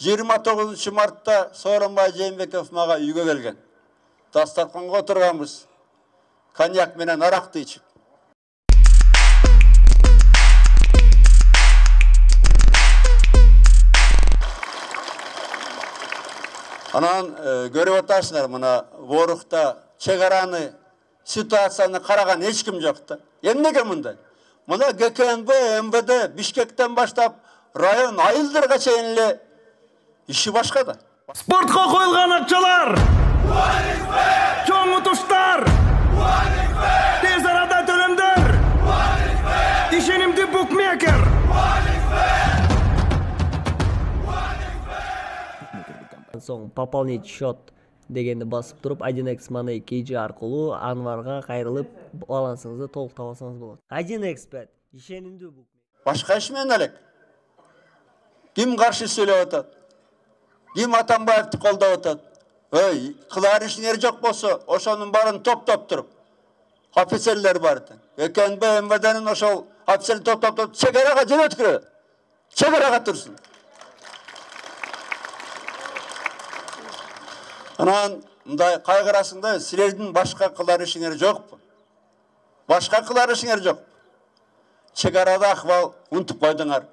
29 Mart'ta Sooronbay Jeenbekov maga үйgө келген. Дастарханга отурганбыз. Коньяк менен аракты ичип. Анан көрүп атасыңар, мына Борукта чек араны ситуацияны караган эч ким жок да. Эмнеге мындай? Мына ГКНБ, МВД, Бишкектен баштап район айылдарга чейин эле иши башка да. Спортко коюлган акчалар, чоң утуштар, тез арада төлөмдөр, ишенимдүү букмекер. Соң пополнить счет дегенди басып туруп 1x Money KG аркылуу Анварга кайрылып балансыңызды толуктап алсаңыз болот. 1x Bet ишенимдүү букмекер. Башка иш менен элек. Ким каршы сүйлөп атат? Ким Атамбаевди колдоп атат? Ой, кылар ишиңер жок болсо, ошонун баарын топтоп туруп. Офицерлер бар экен. ГКНБ, МВДнин ошол офицерлер топтоп чек арага жөнөткүрөт. Чек арага турсун. Анан мындай кайгырасыңдар, силердин башка кылар ишиңер жокпу? Башка кылар ишиңер жок. Чек арада акыбал унутуп койдуңар.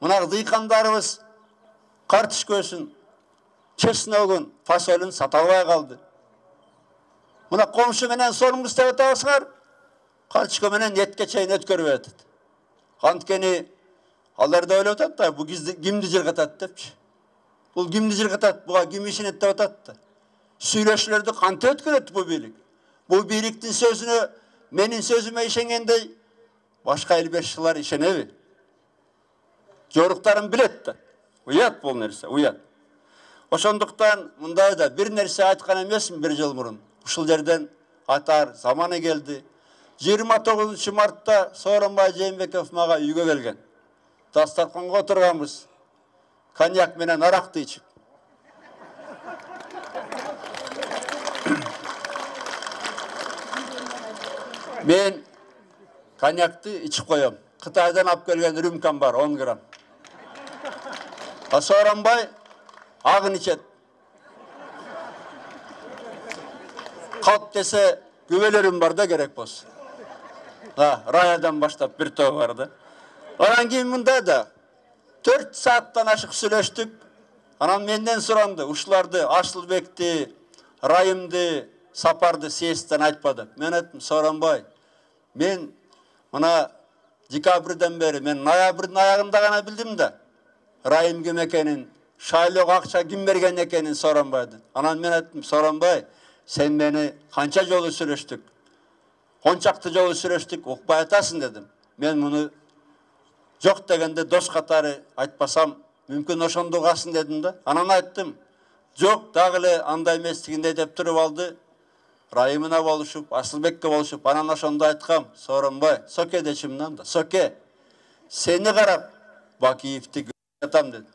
Мына дыйкандарыбыз картишкөсүн, чесногун, фасолун сата албай калды. Мына комшу менен сорумбуз деп атабызыңар, картишко менен этке чейин өткөрүп атат. Анткени алар да ойлоп атат да, бу кимди жыргатат депчи. Бул кимди жыргатат, буга ким ишенет деп атат да. Сүйлөшүүлөрдү кантип өткөрөт бу бийлик? Бу бийликтин сөзүнө, менин сөзүмө ишенгендей башка эл башчылары ишенеби? Жоруктарын билет да. Уят бул нерсе, уят. Ошондуктан мындай да бир нерсе айткан эмесмин бир жыл мурун. Ушул жерден айтар заманы келди. 29 Март'та Сооронбай Жээнбеков мага үйгө келген. Дастарханга отурганбыз. Коньяк менен аракты ичип. Мен коньякты ичип коем. Кытайдан алып келген рюмкам бар, 10 грамм. Сооронбай агын ичет. Калп десе күбөлөрүм бар да керек болсо. Раядан баштап бир топ бар да. Анан кийин мындай да 4 сааттан ашык сүйлөштүк. Анан менден суранды, ушуларды Ашылбекти, Райымды, Сапарды съездден айтпады. Мен айттым, Сооронбай, мен мына декабрден бери, мен ноябрдын аягында гана билдим да. Райым ким экенин, шайлоого акча ким берген экенин Сооронбайды. Анан мен айттым, Сооронбай, сен мени канча жолу сүйлөштүк? Кончакты жолу сүйлөштүк, укпай атасың дедим. Мен муну жок дегенде дос катары айтпасам, мүмкүн ошондо угасың дедим да. Анан айттым, жок, дагы эле андай эместигиндей деп туруп алды. Райымына болушуп, Асылбекке болушуп, анан ошондо айткам, Сооронбай, соке дечимнан да, соке. Сени карап Бакиевди көрүп жатам дедим.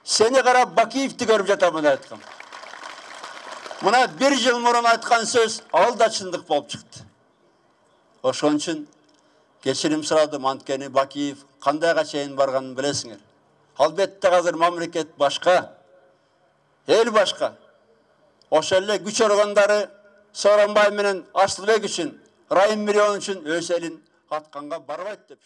Сени карап Бакиевди көрүп жатам деп айткам. Мына бир жыл мурун айткан сөз ал да чындык болуп чыкты. Ошон үчүн кечирим сурадым, анткени Бакиев кандайга чейин барганын билесиңер. Албетте азыр мамлекет башка, эл башка. Ошол эле күч органдары Сооронбай менен Асылбек үчүн, Райым миллион үчүн өз элин атканга барбайт деп